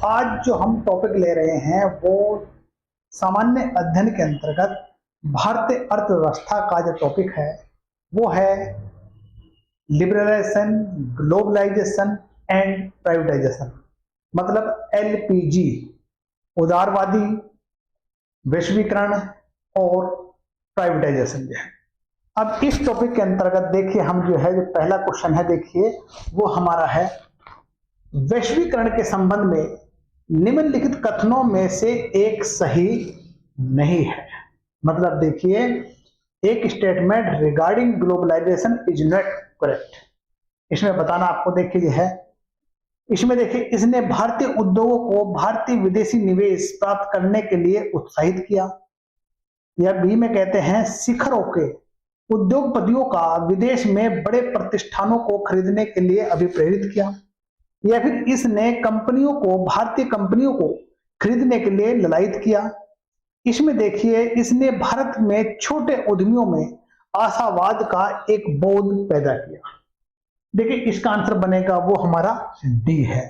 आज जो हम टॉपिक ले रहे हैं वो सामान्य अध्ययन के अंतर्गत भारतीय अर्थव्यवस्था का जो टॉपिक है वो है लिबरलाइजेशन, ग्लोबलाइजेशन एंड प्राइवेटाइजेशन। मतलब एलपीजी, उदारवादी, वैश्वीकरण और प्राइवेटाइजेशन जो है। अब इस टॉपिक के अंतर्गत देखिए हम जो पहला क्वेश्चन है, देखिए वो हमारा है वैश्वीकरण के संबंध में निम्नलिखित कथनों में से एक सही नहीं है। मतलब देखिए, एक statement regarding globalisation is not correct. इसमें बताना आपको देखिए है, इसमें देखिए इसने भारतीय उद्योगों को भारतीय विदेशी निवेश प्राप्त करने के लिए उत्साहित किया, या बी में कहते हैं शिखरों के उद्योगपतियों का विदेश में बड़े प्रतिष्ठानों को खरीदने के लिए अभिप्रेरित किया, या फिर इसने कंपनियों को भारतीय कंपनियों को खरीदने के लिए ललायित किया। इसमें देखिए इसने भारत में छोटे उद्यमियों में आशावाद का एक बोध पैदा किया। देखिए इसका आंसर बनेगा वो हमारा डी है।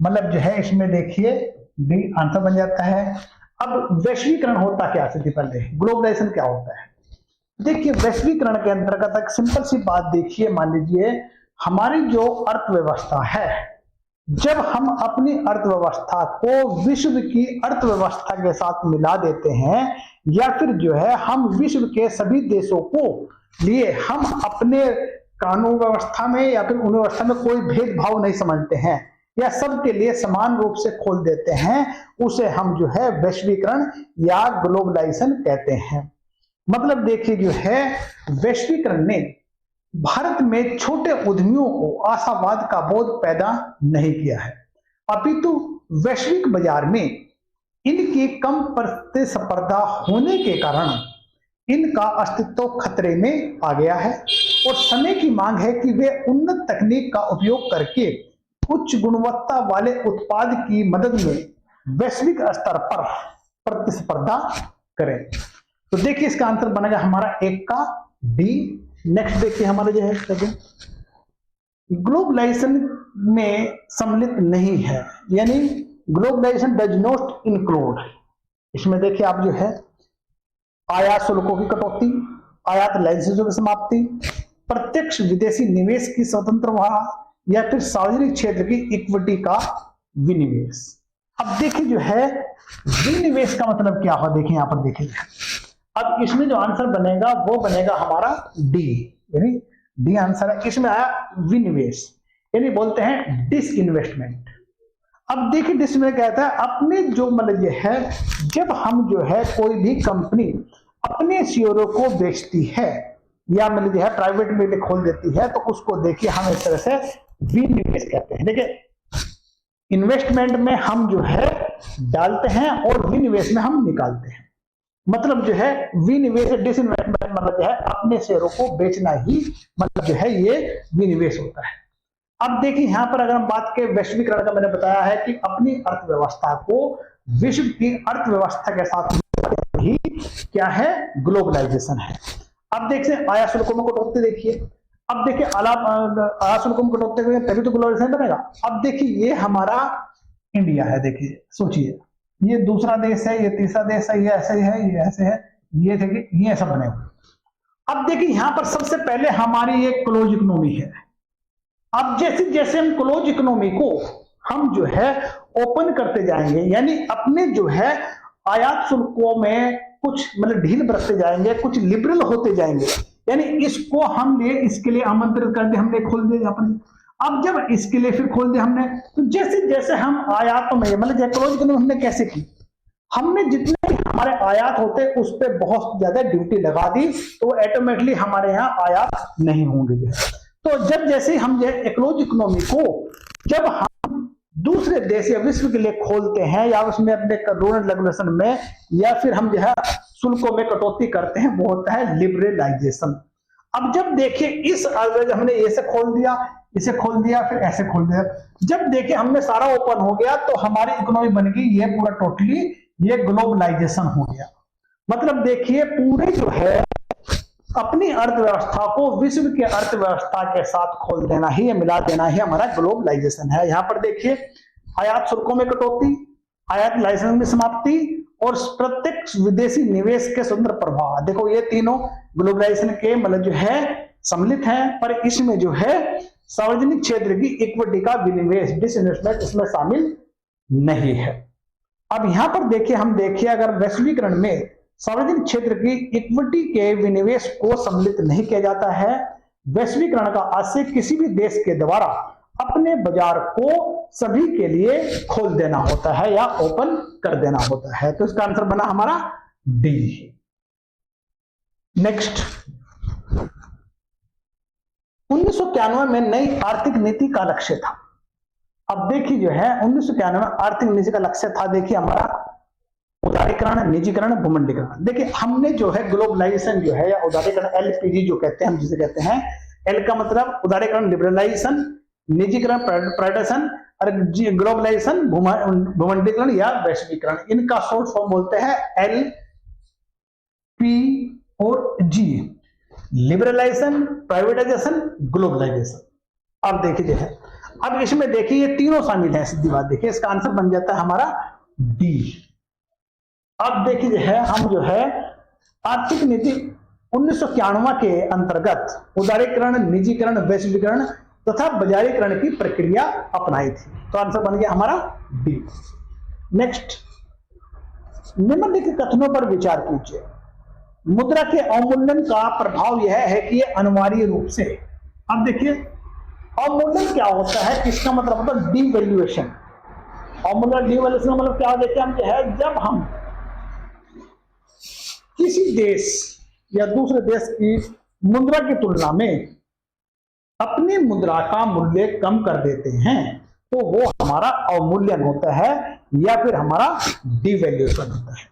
मतलब जो है इसमें देखिए डी आंसर बन जाता है। अब वैश्वीकरण होता क्या है, पहले ग्लोबलाइजेशन क्या होता है। देखिए वैश्वीकरण के अंतर्गत एक सिंपल सी बात देखिए, मान लीजिए हमारी जो अर्थव्यवस्था है, जब हम अपनी अर्थव्यवस्था को विश्व की अर्थव्यवस्था के साथ मिला देते हैं, या फिर जो है हम विश्व के सभी देशों को लिए हम अपने कानून व्यवस्था में या फिर उन व्यवस्था में कोई भेदभाव नहीं समझते हैं या सबके लिए समान रूप से खोल देते हैं, उसे हम जो है वैश्वीकरण या ग्लोबलाइजेशन कहते हैं। मतलब देखिए जो है वैश्वीकरण ने भारत में छोटे उद्यमियों को आशावाद का बोध पैदा नहीं किया है, अपितु वैश्विक बाजार में इनकी कम प्रतिस्पर्धा होने के कारण इनका अस्तित्व खतरे में आ गया है और समय की मांग है कि वे उन्नत तकनीक का उपयोग करके उच्च गुणवत्ता वाले उत्पाद की मदद में वैश्विक स्तर पर प्रतिस्पर्धा करें। तो देखिए इसका आंसर बनेगा हमारा एक का डी। नेक्स्ट देखिए हमारा जो है ग्लोबलाइजेशन में सम्मिलित नहीं है, यानी ग्लोबलाइजेशन डज नॉट इंक्लूड। इसमें देखिए आप जो है आयात शुल्कों की कटौती, आयात लाइसेंसों की समाप्ति, प्रत्यक्ष विदेशी निवेश की स्वतंत्र वहां, या फिर सार्वजनिक क्षेत्र की इक्विटी का विनिवेश। अब देखिए जो है विनिवेश का मतलब क्या हुआ, देखिए यहां पर देखिए अब इसमें जो आंसर बनेगा वो बनेगा हमारा डी, यानी डी आंसर है। इसमें आया विनिवेश, यानी बोलते हैं डिसइन्वेस्टमेंट। अब देखिए डिस में कहता है अपने जो मतलब ये है, जब हम जो है कोई भी कंपनी अपने शेयरों को बेचती है या मतलब जो है प्राइवेट में खोल देती है, तो उसको देखिए हम इस तरह से विनिवेश कहते हैं। देखिए इन्वेस्टमेंट में हम जो है डालते हैं और विनिवेश में हम निकालते हैं। मतलब जो है विनिवेश डिसइन्वेस्टमेंट मतलब जो है अपने शेयरों को बेचना ही मतलब जो है ये विनिवेश होता है। अब देखिए यहां पर अगर हम बात करें वैश्वीकरण का, मैंने बताया है कि अपनी अर्थव्यवस्था को विश्व की अर्थव्यवस्था के साथ ही क्या है, ग्लोबलाइजेशन है। अब देखिए आयात शुल्कों में कटौती देखिए, अब देखिए आयात शुल्कों में कटौती करेंगे तभी तो ग्लोबलाइजेशन बनेगा। अब देखिए ये हमारा इंडिया है, देखिए सोचिए ये दूसरा देश है, ये तीसरा देश है, ये ऐसे है, ये ऐसे है, ये देखिए ये सब बने हुए। अब देखिए यहां पर सबसे पहले हमारी एक क्लोज इकोनॉमी है। अब जैसे जैसे हम क्लोज इकोनॉमी को हम जो है ओपन करते जाएंगे, यानी अपने जो है आयात शुल्कों में कुछ मतलब ढील बरतते जाएंगे, कुछ लिबरल होते जाएंगे, यानी इसको हम लिए इसके लिए आमंत्रित कर दिया, हमने खोल दिया अपने। अब जब इसके लिए फिर खोल दिया हमने, तो जैसे जैसे हम आयातों में मतलब क्लोज इकोनॉमी हमने कैसे की, हमने जितने भी हमारे आयात होते उस पर बहुत ज्यादा ड्यूटी लगा दी, तो ऑटोमेटिकली हमारे यहाँ आयात नहीं होंगे। तो जब जैसे हम क्लोज इकोनॉमी को जब हम दूसरे देश या विश्व के लिए खोलते हैं या उसमें अपने रूल रेगुलेशन में या फिर हम जो है शुल्कों में कटौती करते हैं, वो होता है लिबरलाइजेशन। अब जब देखिए इस हमने ऐसे खोल दिया, इसे खोल दिया, फिर ऐसे खोल दिया, जब देखिए हमने सारा ओपन हो गया तो हमारी इकोनॉमी बन गई ये पूरा टोटली ये ग्लोबलाइजेशन हो गया। मतलब देखिए पूरे जो है अपनी अर्थव्यवस्था को विश्व के अर्थव्यवस्था के साथ खोल देना ही, मिला देना ही हमारा ग्लोबलाइजेशन है। यहां पर देखिए आयात शुल्कों में कटौती, आयात लाइसेंस में समाप्ति और प्रत्यक्ष विदेशी निवेश के स्वतंत्र प्रभाव। देखो ये तीनों ग्लोबलाइजेशन के मतलब जो है सम्मिलित हैं, पर इसमें जो है सार्वजनिक क्षेत्र की इक्विटी का विनिवेश, डिसइन्वेस्टमेंट इसमें शामिल नहीं है। अब यहां पर देखिए, हम देखिए अगर वैश्वीकरण में सार्वजनिक क्षेत्र की इक्विटी के विनिवेश को सम्मिलित नहीं किया जाता है, वैश्वीकरण का आशय किसी भी देश के द्वारा अपने बाजार को सभी के लिए खोल देना होता है या ओपन कर देना होता है। तो इसका आंसर बना हमारा डी। नेक्स्ट, 1991 में नई आर्थिक नीति का लक्ष्य था। अब देखिए जो है 1991 में आर्थिक नीति का लक्ष्य था, देखिए हमारा उदारीकरण, निजीकरण, भूमंडलीकरण। देखिए हमने जो है ग्लोबलाइजेशन जो है या उदारीकरण, एलपीजी जो कहते हैं हम जिसे कहते हैं, एल का मतलब उदारीकरण लिबरलाइजेशन, निजीकरण प्राइवेटाइजेशन और ग्लोबलाइजेशन भूमंडलीकरण या वैश्वीकरण, इनका शॉर्ट फॉर्म बोलते हैं एल पी और जी, लिबरलाइजेशन, प्राइवेटाइजेशन, ग्लोबलाइजेशन। अब देखिए जो है, अब इसमें देखिए ये तीनों शामिल है, सीधी बात देखिए इसका आंसर बन जाता है हमारा डी। अब देखिए जो है हम जो है आर्थिक नीति 1991 के अंतर्गत उदारीकरण, निजीकरण, वैश्वीकरण तथा बाजारीकरण की प्रक्रिया अपनाई थी। तो आंसर बन गया हमारा डी। नेक्स्ट, निम्नलिखित कथनों पर विचार कीजिए। मुद्रा के अवमूल्यन का प्रभाव यह है कि यह अनिवार्य रूप से, अब देखिए अवमूल्यन क्या होता है, इसका मतलब होता है डिवैल्यूएशन। अवमूल्यन, डिवैल्यूएशन मतलब क्या, देखिए हम जो है जब हम किसी देश या दूसरे देश की मुद्रा की तुलना में अपनी मुद्रा का मूल्य कम कर देते हैं तो वो हमारा अवमूल्यन होता है या फिर हमारा डिवैल्यूएशन होता है।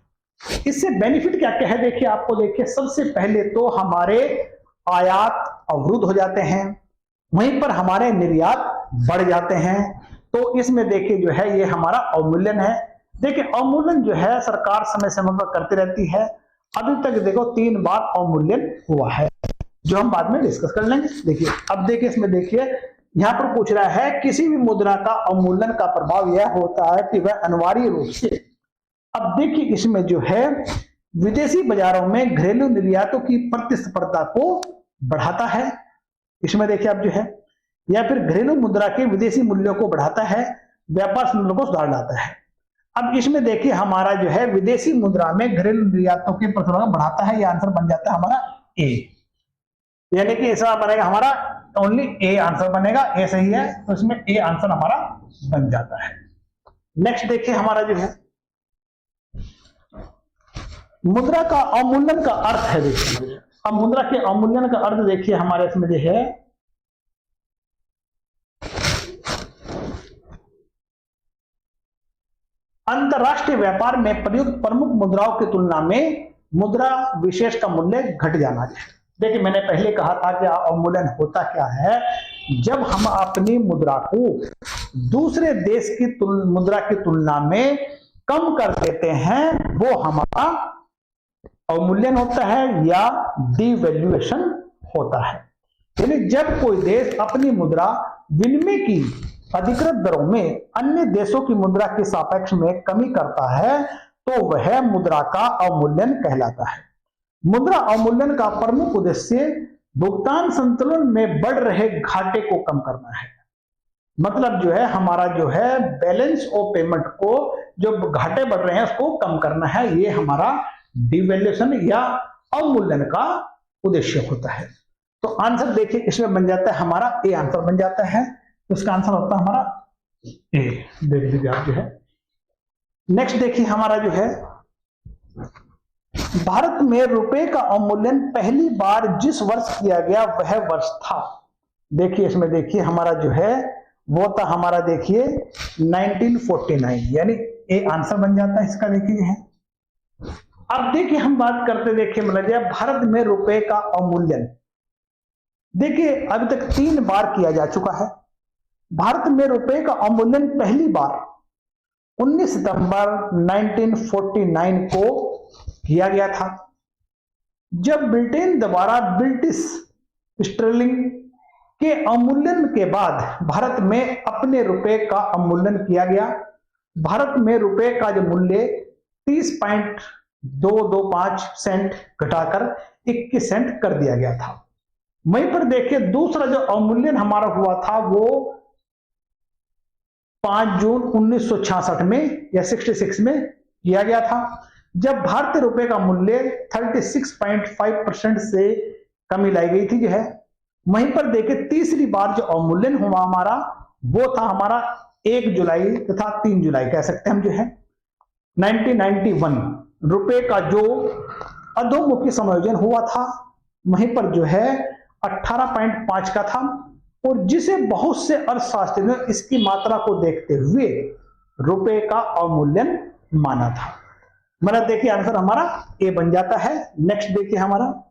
इससे बेनिफिट क्या क्या है, देखिए आपको, देखिए सबसे पहले तो हमारे आयात अवरुद्ध हो जाते हैं, वहीं पर हमारे निर्यात बढ़ जाते हैं। तो इसमें देखिए जो है ये हमारा अवमूल्यन है। देखिए अवमूल्यन जो है सरकार समय समय पर करती रहती है। अभी तक देखो 3 बार अवमूल्यन हुआ है, जो हम बाद में डिस्कस कर लेंगे। देखिए अब देखिए इसमें देखिए यहां पर पूछ रहा है किसी भी मुद्रा का अवमूल्यन का प्रभाव यह होता है कि वह अनिवार्य रूप से, अब देखिए इसमें जो है विदेशी बाजारों में घरेलू निर्यातों की प्रतिस्पर्धा को बढ़ाता है, इसमें देखिए आप जो है, या फिर घरेलू मुद्रा के विदेशी मूल्यों को बढ़ाता है, व्यापार संबंधों को सुधार लाता है। अब इसमें देखिए हमारा जो है विदेशी मुद्रा में घरेलू निर्यातों के प्रतिस्पर्धा बढ़ाता है, यह आंसर बन जाता है हमारा ए। यानी कि ऐसा बनेगा हमारा ओनली ए आंसर बनेगा, ए सही है तो इसमें ए आंसर हमारा बन जाता है। नेक्स्ट देखिए हमारा जो है मुद्रा का अवमूल्यन का अर्थ है। देखिए अब मुद्रा के अवमूल्यन का अर्थ देखिए हमारे इसमें जो है अंतरराष्ट्रीय व्यापार में प्रयुक्त प्रमुख मुद्राओं की तुलना में मुद्रा विशेष का मूल्य घट जाना चाहिए। देखिए मैंने पहले कहा था कि अवमूल्यन होता क्या है, जब हम अपनी मुद्रा को दूसरे देश की मुद्रा की तुलना में कम कर देते हैं वो हमारा अवमूल्यन होता है या डिवैल्यूएशन होता है। यानी जब कोई देश अपनी मुद्रा विनिमय की अधिकृत दरों में अन्य देशों की मुद्रा के सापेक्ष में कमी करता है तो वह मुद्रा का अवमूल्यन कहलाता है। मुद्रा अवमूल्यन का प्रमुख उद्देश्य भुगतान संतुलन में बढ़ रहे घाटे को कम करना है। मतलब जो है हमारा जो है बैलेंस ऑफ पेमेंट को, जो घाटे बढ़ रहे हैं उसको कम करना है, ये हमारा डिवैल्यूएशन या अवमूल्यन का उद्देश्य होता है। तो आंसर देखिए इसमें बन जाता है हमारा ए आंसर बन जाता है, तो इसका आंसर होता है हमारा ए। देख लीजिए आप जो है। नेक्स्ट देखिए हमारा जो है भारत में रुपए का अवमूल्यन पहली बार जिस वर्ष किया गया वह वर्ष था, देखिए इसमें देखिए हमारा जो है वो था हमारा देखिए 1949, यानी ए आंसर बन जाता है इसका। देखिए है अब देखिए हम बात करते देखिए मतलब भारत में रुपए का अवमूल्यन, देखिए अभी तक 3 बार किया जा चुका है। भारत में रुपए का अवमूल्यन पहली बार 19 सितंबर 1949 को किया गया था, जब ब्रिटेन द्वारा ब्रिटिश स्टर्लिंग के अवमूल्यन के बाद भारत में अपने रुपए का अवमूल्यन किया गया। भारत में रुपए का जो मूल्य 30.225 सेंट घटाकर 21 सेंट कर दिया गया था। वहीं पर देखिए दूसरा जो अवमूल्यन हमारा हुआ था वो 5 जून 1966 में या 66 में किया गया था, जब भारतीय रुपए का मूल्य 36.5% से कमी लाई गई थी जो है। वहीं पर देखिए तीसरी बार जो अवमूल्यन हुआ हमारा वो था हमारा 1 जुलाई तथा 3 जुलाई कह सकते हैं हम जो है 1991 रुपए का जो अधोमुखी समायोजन हुआ था वहीं पर जो है 18.5 का था, और जिसे बहुत से अर्थशास्त्री ने इसकी मात्रा को देखते हुए रुपए का अवमूल्यन माना था। मतलब देखिए आंसर हमारा ए बन जाता है। नेक्स्ट देखिए हमारा,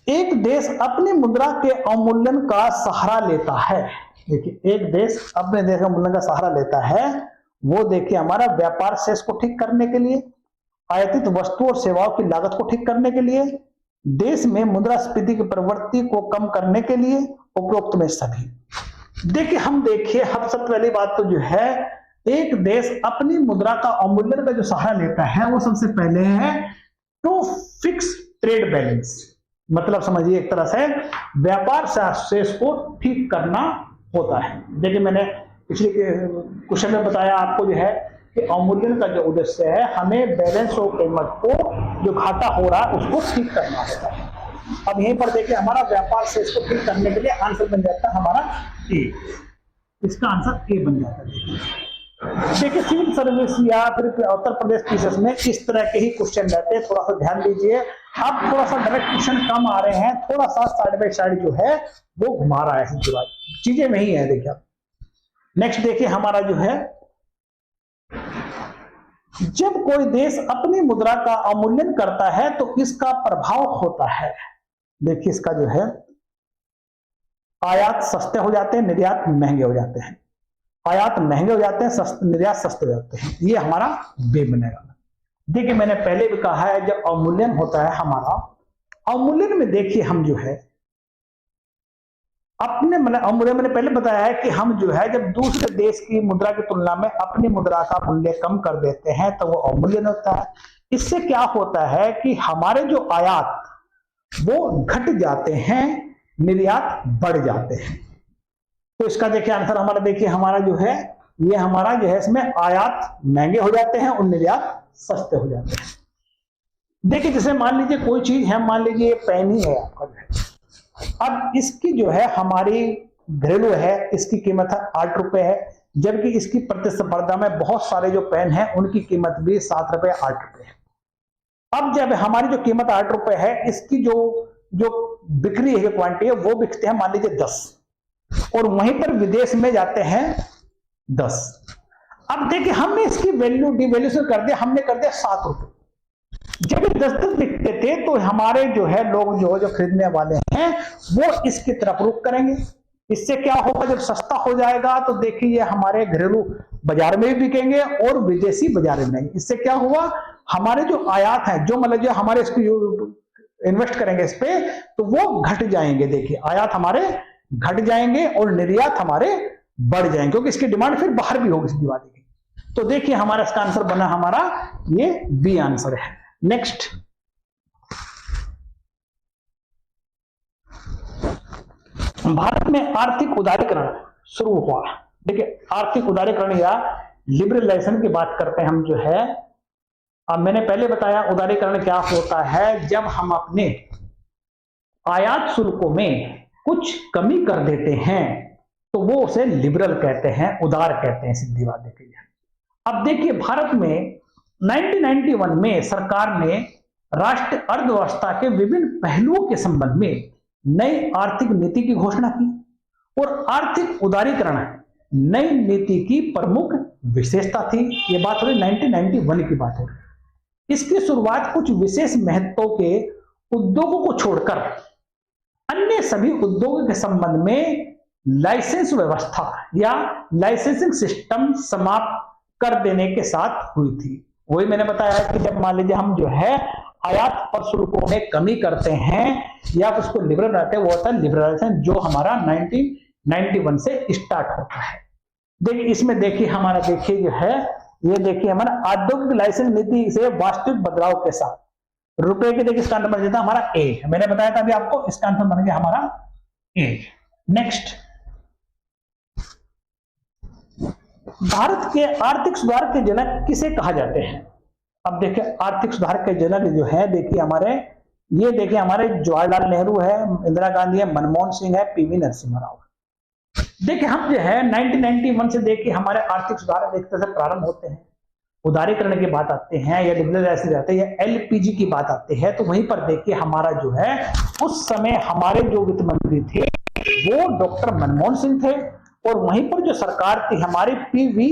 एक देश अपनी मुद्रा के अवमूल्यन का सहारा लेता है। देखिए एक देश अपने देश का अवमूल्यन का सहारा लेता है, वो देखिए हमारा व्यापार शेष को ठीक करने के लिए, आयातित वस्तु और सेवाओं की लागत को ठीक करने के लिए, देश में मुद्रास्फीति की प्रवृत्ति को कम करने के लिए, उपरोक्त में सभी। देखिए हम देखिए सबसे पहली बात तो जो है एक देश अपनी मुद्रा का अवमूल्यन का जो सहारा लेता है वो सबसे पहले है टू फिक्स ट्रेड बैलेंस, मतलब समझिए एक तरह से व्यापार शेष को ठीक करना होता है। देखिए मैंने पिछले क्वेश्चन में बताया आपको जो है कि अवमूल्यन का जो उद्देश्य है हमें बैलेंस ऑफ पेमेंट को जो घाटा हो रहा है उसको ठीक करना होता है। अब यहीं पर देखिए हमारा व्यापार शेष को ठीक करने के लिए आंसर बन जाता है हमारा ए, इसका आंसर ए बन जाता है। देखिए सिविल सर्विस या फिर उत्तर प्रदेश पीसीएस में इस तरह के ही क्वेश्चन रहते हैं, थोड़ा सा ध्यान दीजिए। अब थोड़ा सा डायरेक्ट क्वेश्चन कम आ रहे हैं, थोड़ा सा साइड बाय साइड जो है वो घुमा रहा है, चीजें वही है। देखिए नेक्स्ट देखिए हमारा जो है, जब कोई देश अपनी मुद्रा का अवमूल्यन करता है तो इसका प्रभाव होता है, देखिए इसका जो है आयात सस्ते हो जाते हैं, निर्यात महंगे हो जाते हैं। आयात महंगे हो जाते हैं, निर्यात सस्ते हो जाते हैं, ये हमारा बे बनेगा। देखिए मैंने पहले भी कहा है जब अवमूल्यन होता है हमारा, अवमूल्यन में देखिए हम जो है अपने मतलब अवमूल्यन मैंने पहले बताया है कि हम जो है जब दूसरे देश की मुद्रा की तुलना में अपनी मुद्रा का मूल्य कम कर देते हैं तो वो अवमूल्यन होता है। इससे क्या होता है कि हमारे जो आयात वो घट जाते हैं, निर्यात बढ़ जाते हैं। तो इसका देखिए आंसर हमारा देखिए हमारा जो है ये हमारा जो है इसमें आयात महंगे हो जाते हैं और निर्यात सस्ते हो जाते हैं। देखिए जैसे मान लीजिए कोई चीज है, मान लीजिए पेन ही है आपका जो है, अब इसकी जो है हमारी घरेलू है, इसकी कीमत है 8 रुपए है, जबकि इसकी प्रतिस्पर्धा में बहुत सारे जो पेन है उनकी कीमत भी 7 रुपए 8 रुपए है। अब जब हमारी जो कीमत 8 रुपए है, इसकी जो बिक्री है क्वांटिटी है वो बिकते हैं मान लीजिए 10, और वहीं पर विदेश में जाते हैं 10। अब देखिए हमने इसकी वैल्यू डिवैल्यूएशन कर दिया, हमने कर दिया 7 रुपए। जब 10 बिकते थे तो हमारे जो है लोग जो खरीदने वाले हैं वो इसकी तरफ रुख करेंगे। इससे क्या होगा, जब सस्ता हो जाएगा तो देखिए हमारे घरेलू बाजार में भी बिकेंगे और विदेशी बाजार में बिकेंगे। इससे क्या हुआ, हमारे जो आयात है जो मतलब जो हमारे इसको इन्वेस्ट करेंगे इस पे तो वो घट जाएंगे। देखिए आयात हमारे घट जाएंगे और निर्यात हमारे बढ़ जाएंगे, क्योंकि इसकी डिमांड फिर बाहर भी होगी इस दिवाली की। तो देखिए हमारा इसका आंसर बना हमारा ये बी आंसर है। नेक्स्ट, भारत में आर्थिक उदारीकरण शुरू हुआ। देखिए आर्थिक उदारीकरण या लिबरलाइजेशन की बात करते हैं हम जो है। अब मैंने पहले बताया उदारीकरण क्या होता है, जब हम अपने आयात शुल्कों में कुछ कमी कर देते हैं तो वो उसे लिबरल कहते हैं, उदार कहते हैं, सीधी बात देखिए। अब देखिए भारत में 1991 में सरकार ने राष्ट्रीय अर्थव्यवस्था के विभिन्न पहलुओं के संबंध में नई आर्थिक नीति की घोषणा की, और आर्थिक उदारीकरण नई नीति की प्रमुख विशेषता थी। यह बात हो रही 1991 की बात हो रही। इसकी शुरुआत कुछ विशेष महत्व के उद्योगों को छोड़कर अन्य सभी उद्योगों के संबंध में लाइसेंस व्यवस्था या लाइसेंसिंग सिस्टम समाप्त कर देने के साथ हुई थी। वही मैंने बताया कि जब मान लीजिए हम जो है आयात पर शुल्कों में कमी करते हैं या उसको लिबरल बनाते हैं, वो होता है लिबरलाइजेशन, जो हमारा 1991 से स्टार्ट होता है। देखिए इसमें देखिए हमारा देखिए जो है, ये देखिए हमारा औद्योगिक लाइसेंस नीति से वास्तविक बदलाव के साथ रुपए के, देखिए इसका आंसर बन जाता है हमारा ए। मैंने बताया था अभी आपको, इसका आंसर बन गया हमारा ए। नेक्स्ट, भारत के आर्थिक सुधार के जनक किसे कहा जाते हैं? अब देखिए आर्थिक सुधार के जनक जो है, देखिए हमारे, ये देखिए हमारे जवाहरलाल नेहरू है, इंदिरा गांधी है, मनमोहन सिंह है, पीवी नरसिम्हा राव। देखिए हम जो है 1991 से देखिए हमारे आर्थिक सुधार एक तरह से प्रारंभ होते हैं, उदारीकरण की बात आते हैं या लिबरलाइजेशन आते हैं या एलपीजी की बात आती है, तो वहीं पर देखिए हमारा जो है उस समय हमारे जो वित्त मंत्री थे वो डॉक्टर मनमोहन सिंह थे, और वहीं पर जो सरकार थी हमारी पीवी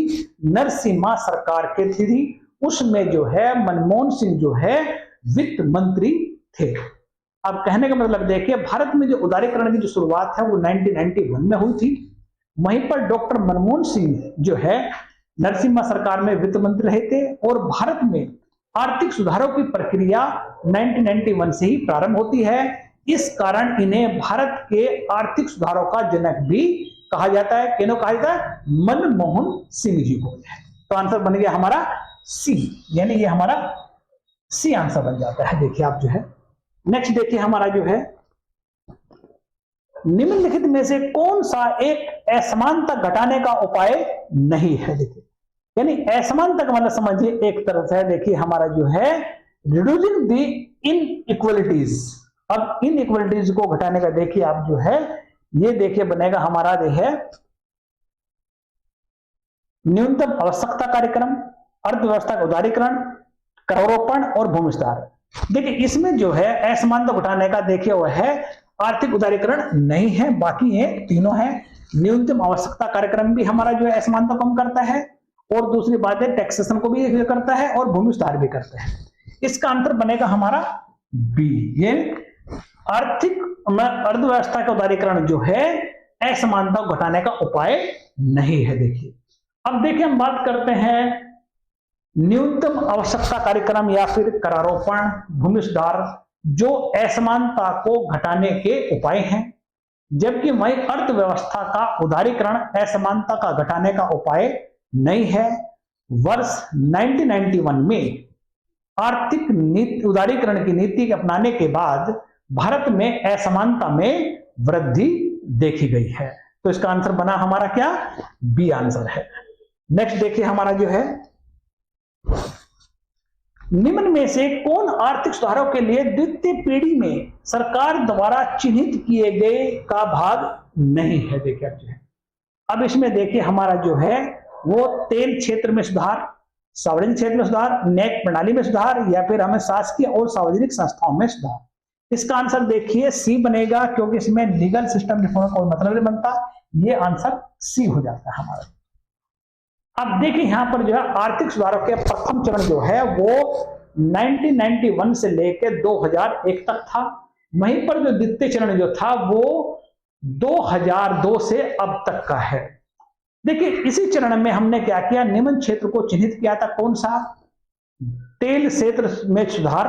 नरसिम्हा सरकार के थी, उसमें जो है मनमोहन सिंह जो है वित्त मंत्री थे। अब कहने का मतलब देखिए भारत में जो उदारीकरण की जो शुरुआत है वो 1991 में हुई थी, वहीं पर डॉक्टर मनमोहन सिंह जो है नरसिम्हा सरकार में वित्त मंत्री रहे थे, और भारत में आर्थिक सुधारों की प्रक्रिया 1991 से ही प्रारंभ होती है। इस कारण इन्हें भारत के आर्थिक सुधारों का जनक भी कहा जाता है। किन्हें कहा जाता है? मनमोहन सिंह जी को। तो आंसर बन गया हमारा सी, यानी ये हमारा सी आंसर बन जाता है। देखिए आप जो है नेक्स्ट देखिए हमारा जो है, निम्नलिखित में से कौन सा एक असमानता घटाने का उपाय नहीं है? देखिए यानी असमानता का मतलब समझिए एक तरफ है, देखिए हमारा जो है रिड्यूसिंग द इनइक्वालिटीज। अब इनइक्वालिटीज को घटाने का देखिए आप जो है, ये देखिए बनेगा हमारा जो है न्यूनतम आवश्यकता कार्यक्रम, अर्थव्यवस्था का उदारीकरण, करारोपण और भूमि सुधार। देखिए इसमें जो है असमानता घटाने का देखिए वह है आर्थिक उदारीकरण नहीं है, बाकी ये तीनों है। न्यूनतम आवश्यकता कार्यक्रम भी हमारा जो है असमानता कम करता है, और दूसरी बात है टैक्सेशन को भी करता है और भूमि सुधार भी करता है। इसका आंसर बनेगा हमारा बी, ये आर्थिक अर्थव्यवस्था का उदारीकरण जो है असमानता घटाने का उपाय नहीं है। देखिए अब देखिए हम बात करते हैं न्यूनतम आवश्यकता कार्यक्रम या फिर करारोपण, भूमि सुधार, जो असमानता को घटाने के उपाय हैं, जबकि वही अर्थव्यवस्था का उदारीकरण असमानता का घटाने का उपाय नहीं है। वर्ष 1991 में आर्थिक उदारीकरण की नीति अपनाने के बाद भारत में असमानता में वृद्धि देखी गई है। तो इसका आंसर बना हमारा क्या? बी आंसर है। नेक्स्ट देखिए हमारा जो है, निम्न में से कौन आर्थिक सुधारों के लिए द्वितीय पीढ़ी में सरकार द्वारा चिन्हित किए गए का भाग नहीं है? देखिए जो है अब इसमें देखिए हमारा जो है वो तेल क्षेत्र में सुधार, सार्वजनिक क्षेत्र में सुधार, न्यायिक प्रणाली में सुधार, या फिर हमें शासकीय और सार्वजनिक संस्थाओं में सुधार। इसका आंसर देखिए सी बनेगा, क्योंकि इसमें लीगल सिस्टम रिफॉर्म का मतलब नहीं बनता, ये आंसर सी हो जाता है हमारा। अब देखिए यहां पर जो है आर्थिक सुधारों के प्रथम चरण जो है वो 1991 से लेकर 2001 तक था, वहीं पर जो द्वितीय चरण जो था वो 2002 से अब तक का है। देखिए इसी चरण में हमने क्या किया, निम्न क्षेत्र को चिन्हित किया था, कौन सा? तेल क्षेत्र में सुधार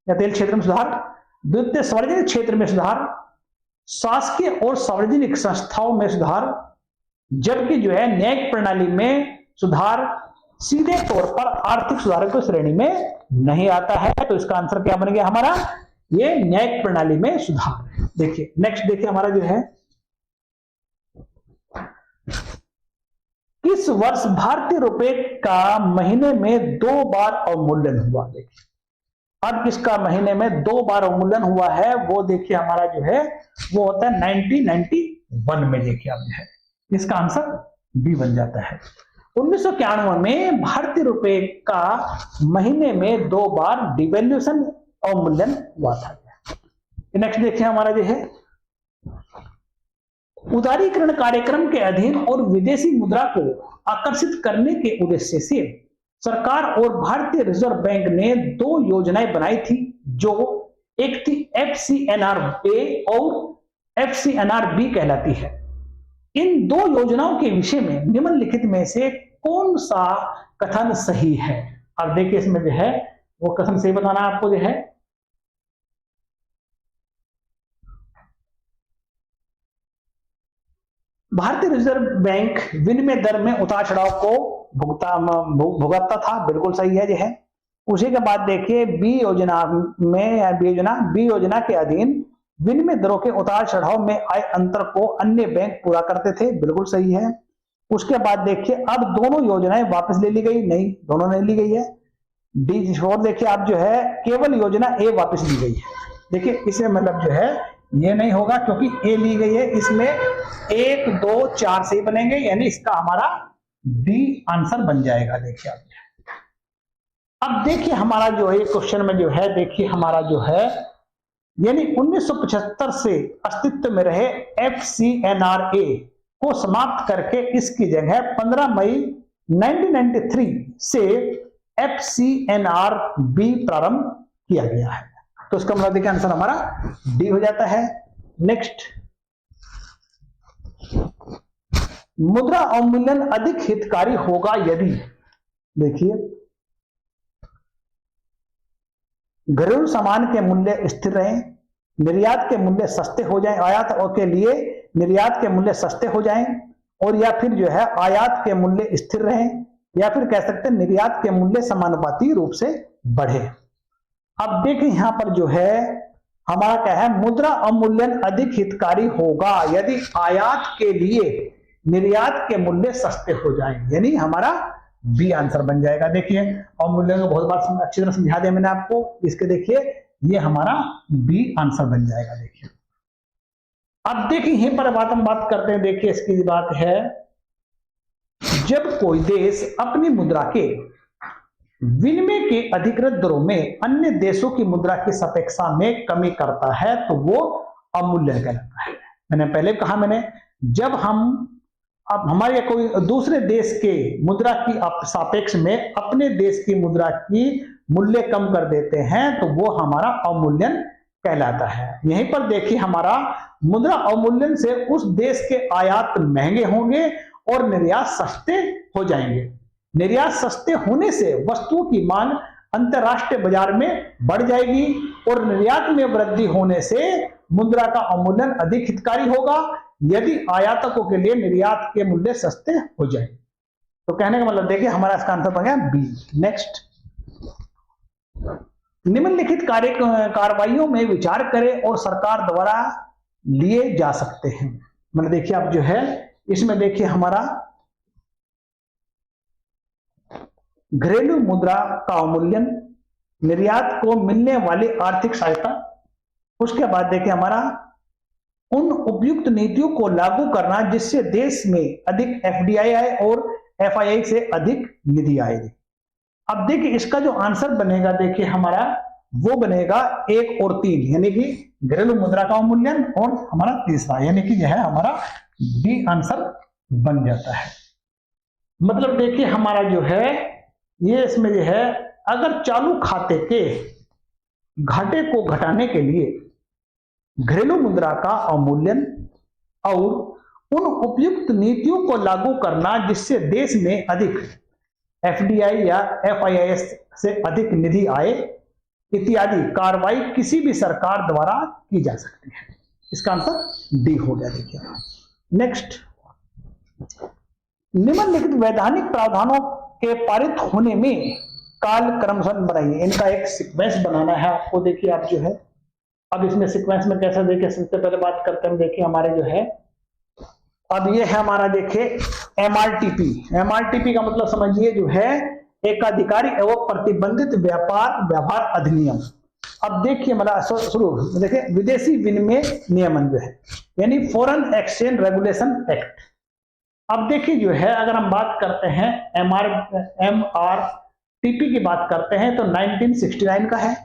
या तेल क्षेत्र में सुधार, द्वितीय सार्वजनिक क्षेत्र में सुधार, शासकीय और सार्वजनिक संस्थाओं में सुधार, जबकि जो है न्यायिक प्रणाली में सुधार सीधे तौर पर आर्थिक सुधारों की श्रेणी में नहीं आता है। तो इसका आंसर क्या बन गया हमारा? ये न्यायिक प्रणाली में सुधार। देखिए नेक्स्ट देखिए हमारा जो है, किस वर्ष भारतीय रुपए का महीने में 2 बार अवमूल्यन हुआ? देखिए अब किसका महीने में 2 बार अवमूल्यन हुआ है, वो देखिए हमारा जो है वो होता है 1991 में। देखिए अब जो है इसका आंसर बी बन जाता है। 1991 में भारतीय रुपए का महीने में 2 बार डिवैल्यूएशन अवमूल्यन हुआ था। नेक्स्ट देखिए हमारा जो है, उदारीकरण कार्यक्रम के अधीन और विदेशी मुद्रा को आकर्षित करने के उद्देश्य से सरकार और भारतीय रिजर्व बैंक ने 2 योजनाएं बनाई थी, जो एक थी FCNR-A और FCNR-B कहलाती है। इन 2 योजनाओं के विषय में निम्नलिखित में से कौन सा कथन सही है? अब देखिए इसमें जो है वो कसम से बताना आपको जो है। भारतीय रिजर्व बैंक विनिमय दर में उतार चढ़ाव को भुगतता था, बिल्कुल सही है जो है। उसी के बाद देखिए बी योजना में या बी योजना के अधीन विनिमय दरों के उतार चढ़ाव में आए अंतर को अन्य बैंक पूरा करते थे, बिल्कुल सही है। उसके बाद देखिए अब दोनों योजनाएं वापस ले ली गई, नहीं दोनों नहीं ली गई है। D4 देखिए आप जो है केवल योजना ए वापस ली गई है। देखिए इसमें मतलब जो है ये नहीं होगा क्योंकि ए ली गई है, इसमें 1 2 4 से बनेंगे, यानी इसका हमारा डी आंसर बन जाएगा। देखिए अब देखिए हमारा जो है क्वेश्चन में जो है देखिए हमारा जो है यानी 1975 से अस्तित्व में रहे FCNRA को समाप्त करके इसकी जगह 15 मई 1993 से FCNRB प्रारंभ किया गया है। तो इसका मतलब देखिए आंसर हमारा डी हो जाता है। नेक्स्ट, मुद्रा अवमूल्यन अधिक हितकारी होगा यदि, देखिए घरेलू सामान के मूल्य स्थिर रहे, निर्यात के मूल्य सस्ते हो जाएं, आयात के लिए निर्यात के मूल्य सस्ते हो जाएं, और या फिर जो है आयात के मूल्य स्थिर रहें, या फिर कह सकते हैं निर्यात के मूल्य समानुपाती रूप से बढ़े। अब देखिए यहां पर जो है हमारा क्या है, मुद्रा अवमूल्यन अधिक हितकारी होगा यदि आयात के लिए निर्यात के मूल्य सस्ते हो जाएं, यानी हमारा बी आंसर बन जाएगा। देखिए अवमूल्यन को बहुत बार अच्छी तरह समझा दिया मैंने आपको, इसके देखिए ये हमारा बी आंसर बन जाएगा। देखिए अब देखिए यहीं पर हम बात करते हैं, देखिए इसकी बात है जब कोई देश अपनी मुद्रा के विनिमय के अधिकृत दरों में अन्य देशों की मुद्रा की सापेक्षा में कमी करता है तो वो अवमूल्यन कहलाता है। मैंने पहले कहा जब हम अब हमारे कोई दूसरे देश के मुद्रा की सापेक्ष में अपने देश की मुद्रा की मूल्य कम कर देते हैं तो वो हमारा अवमूल्यन कहलाता है। यहीं पर देखिए हमारा मुद्रा अवमूल्यन से उस देश के आयात महंगे होंगे और निर्यात सस्ते हो जाएंगे। निर्यात सस्ते होने से वस्तुओं की मांग अंतरराष्ट्रीय बाजार में बढ़ जाएगी और निर्यात में वृद्धि होने से मुद्रा का अवमूल्यन अधिक हितकारी होगा यदि आयातकों के लिए निर्यात के मूल्य सस्ते हो जाए। तो कहने का मतलब देखिए हमारा इसका आंसर बन गया बी। नेक्स्ट, निम्नलिखित कार्रवाइयों में विचार करें और सरकार द्वारा लिए जा सकते हैं। मतलब देखिए आप जो है इसमें देखिए हमारा घरेलू मुद्रा का अवमूल्यन, निर्यात को मिलने वाली आर्थिक सहायता, उसके बाद देखिए हमारा उन उपयुक्त नीतियों को लागू करना जिससे देश में अधिक FDI आए और FII से अधिक निधि आए। अब देखिए इसका जो आंसर बनेगा देखिए हमारा वो बनेगा 1 और 3, यानी कि घरेलू मुद्रा का अवमूल्यन और हमारा तीसरा, यानी कि यह है हमारा डी आंसर बन जाता है। मतलब देखिए हमारा जो है ये इसमें जो है अगर चालू खाते के घाटे को घटाने के लिए घरेलू मुद्रा का अवमूल्यन और उन उपयुक्त नीतियों को लागू करना जिससे देश में अधिक FDI या FII से अधिक निधि आए इत्यादि कार्रवाई किसी भी सरकार द्वारा की जा सकती है। इसका आंसर डी हो गया। देखिए नेक्स्ट, निम्नलिखित वैधानिक प्रावधानों के पारित होने में काल क्रमशः बनाइए। इनका एक सीक्वेंस बनाना है आपको। देखिए आप जो है अब इसमें सीक्वेंस में कैसे देखिए सबसे पहले बात करते हैं। देखिए हमारे जो है अब ये है हमारा देखिए MRTP का मतलब समझिए जो है एकाधिकारी एवं प्रतिबंधित व्यवहार अधिनियम। अब देखिए मतलब शुरू देखिए विदेशी विनिमय नियमन जो है यानी फॉरेन एक्सचेंज रेगुलेशन एक्ट। अब देखिए जो है अगर हम बात करते हैं MRTP की बात करते हैं तो 1969 का है।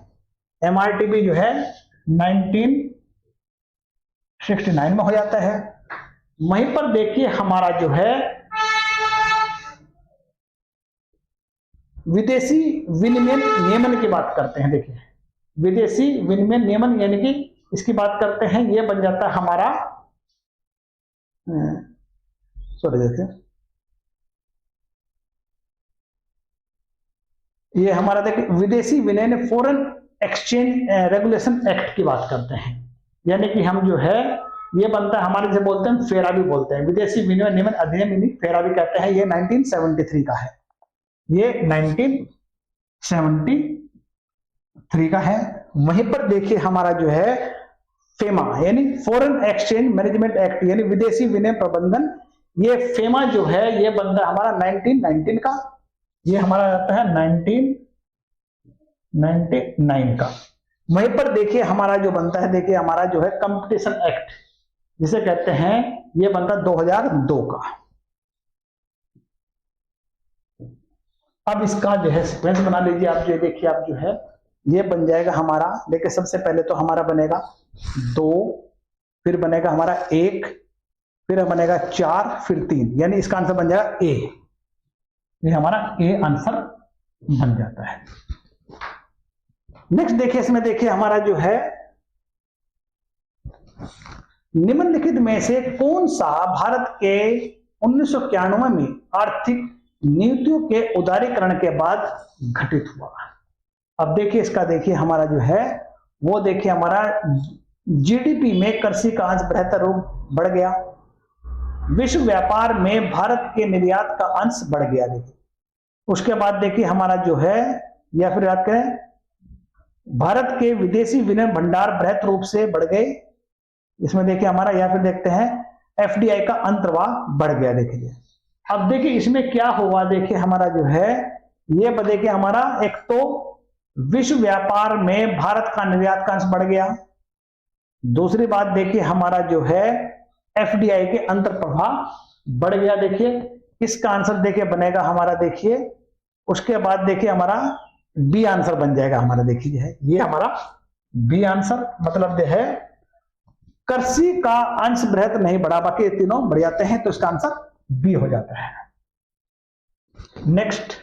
MRTP जो है 1969 में हो जाता है। वहीं पर देखिए हमारा जो है विदेशी विनिमय नियमन की बात करते हैं। देखिए विदेशी विनिमय नियमन यानी कि इसकी बात करते हैं, ये बन जाता है हमारा सॉरी देखिए ये हमारा देखिए विदेशी विनिमय फॉरेन एक्सचेंज रेगुलेशन एक्ट की बात करते हैं, यानी कि हम जो है ये बनता है हमारे जो बोलते हैं फेरा भी बोलते हैं, विदेशी विनिमय नियमन अधिनियम यानी फेरा भी कहते हैं। ये 1973 का है, ये 1973 का है। वहीं पर देखिए हमारा जो है फेमा यानी फॉरेन एक्सचेंज मैनेजमेंट एक्ट यानी विदेशी विनिमय प्रबंधन, ये फेमा जो है ये बनता है हमारा 1919 का, ये हमारा आता है 1999 का। वहीं पर देखिए हमारा जो बनता है, देखिए हमारा जो है कंपटीशन एक्ट जिसे कहते हैं, ये बनता है 2002 का। अब इसका जो है सीक्वेंस बना लीजिए आप, जो देखिए आप जो है ये बन जाएगा हमारा, देखिए सबसे पहले तो हमारा बनेगा 2, फिर बनेगा हमारा 1, फिर बनेगा 4, फिर 3, यानी इसका आंसर बन जाएगा ए। ये हमारा ए आंसर बन जाता है। नेक्स्ट देखिए इसमें देखिए हमारा जो है निम्नलिखित में से कौन सा भारत के 1991 में आर्थिक नीतियों के उदारीकरण के बाद घटित हुआ। अब देखिए इसका देखिए हमारा जो है वो देखिए हमारा जीडीपी में कृषि का अंश बेहतर रूप बढ़ गया, विश्व व्यापार में भारत के निर्यात का अंश बढ़ गया। देखिए उसके बाद देखिए हमारा जो है, या फिर याद करें भारत के विदेशी विनिमय भंडार बेहतर रूप से बढ़ गए, इसमें देखिए हमारा, या फिर देखते हैं एफडीआई का अंतर्वाह बढ़ गया। देखिए अब देखिए इसमें क्या हुआ, देखिए हमारा जो है ये देखिए हमारा एक तो विश्व व्यापार में भारत का निर्यात का अंश बढ़ गया, दूसरी बात देखिए हमारा जो है एफडीआई के अंतर प्रभाव बढ़ गया। देखिए इसका आंसर देखिए बनेगा हमारा, देखिए उसके बाद देखिए हमारा बी आंसर बन जाएगा हमारा। देखिए है ये हमारा बी आंसर, मतलब जो है कृषि का अंश बृहत नहीं बढ़ा, बाकी तीनों बढ़ जाते हैं, तो इसका आंसर बी हो जाता है। नेक्स्ट,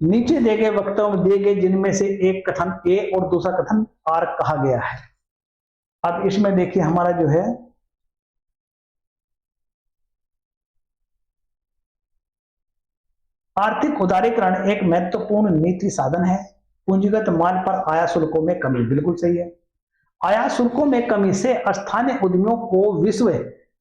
नीचे दिए गए वक्तव्य में दिए गए जिनमें से एक कथन ए और दूसरा कथन आर कहा गया है। अब इसमें देखिए हमारा जो है आर्थिक उदारीकरण एक महत्वपूर्ण नीति साधन है, पूंजीगत माल पर आयात शुल्कों में कमी, बिल्कुल सही है। आयात शुल्कों में कमी से स्थानीय उद्यमियों को विश्व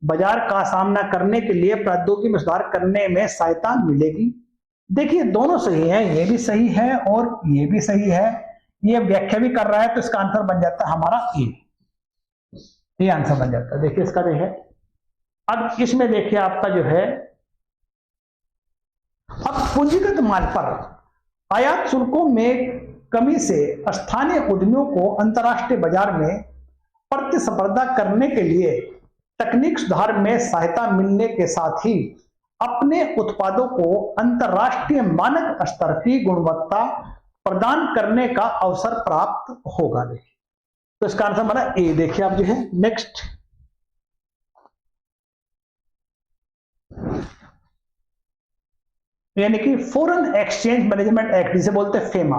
बाजार का सामना करने के लिए प्रौद्योगिकी में सुधार करने में सहायता मिलेगी। देखिए दोनों सही है, ये भी सही है और ये भी सही है, ये व्याख्या भी कर रहा है, तो इसका आंसर बन जाता है हमारा ए आंसर बन जाता है। देखिए इसका जो है, अब इसमें देखिए आपका जो है, अब पूंजीगत माल पर आयात शुल्कों में कमी से स्थानीय उद्यमियों को अंतरराष्ट्रीय बाजार में प्रतिस्पर्धा करने के लिए तकनीक सुधार में सहायता मिलने के साथ ही अपने उत्पादों को अंतरराष्ट्रीय मानक स्तर की गुणवत्ता प्रदान करने का अवसर प्राप्त होगा। देखिए तो इसका आंसर हमारा ए। देखिए आप जो है नेक्स्ट, यानी कि फॉरेन एक्सचेंज मैनेजमेंट एक्ट जिसे बोलते हैं फेमा,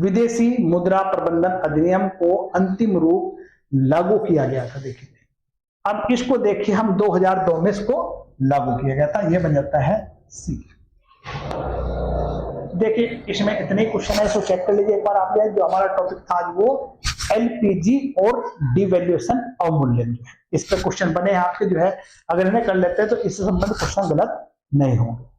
विदेशी मुद्रा प्रबंधन अधिनियम को अंतिम रूप लागू किया गया था। देखिए अब इसको देखिए हम 2002 में इसको लागू किया गया था, ये बन जाता है सी। देखिए इसमें इतने क्वेश्चन है, इसको चेक कर लीजिए एक बार आप। जो हमारा टॉपिक था आज वो एलपीजी और डिवैल्यूएशन अवमूल्यन, इस पर क्वेश्चन बने हैं आपके जो है, अगर इन्हें कर लेते हैं तो इससे संबंधित क्वेश्चन गलत नहीं होंगे।